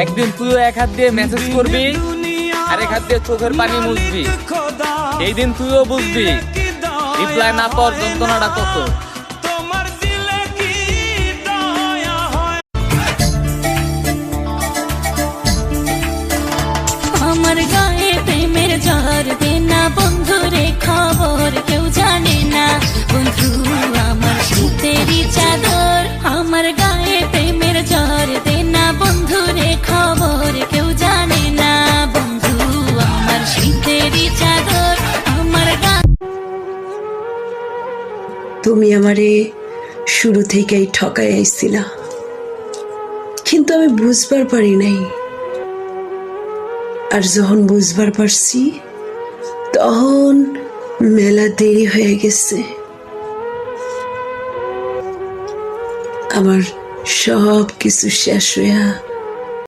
একদিন তুইও এক হাত দিয়ে মেসেজ করবি আর এক হাত দিয়ে চোখের পানি মুছবি। এই দিন তুইও বুঝবি রিপ্লাই না পাওয়ার যন্ত্রণাটা কত। আমার গায়ে প্রেমের জ্বর দে না বন্ধু রে, খবর কেউ জানে না বন্ধু আমার শীতেরই চাদর। আমার গায়ে প্রেমের জ্বর দে না বন্ধু রে, খবর কেউ জানে না বন্ধু আমার শীতেরই চাদর। আমার তুমি আমারে শুরু থেকেই ঠকাই আইছিলা, কিন্তু আমি বুঝবার পারি নাই। আর যখন বুঝবার পারছি তখন মেলা দেরি হয়ে গেছে। আমার সব কিছু শেষ হইয়া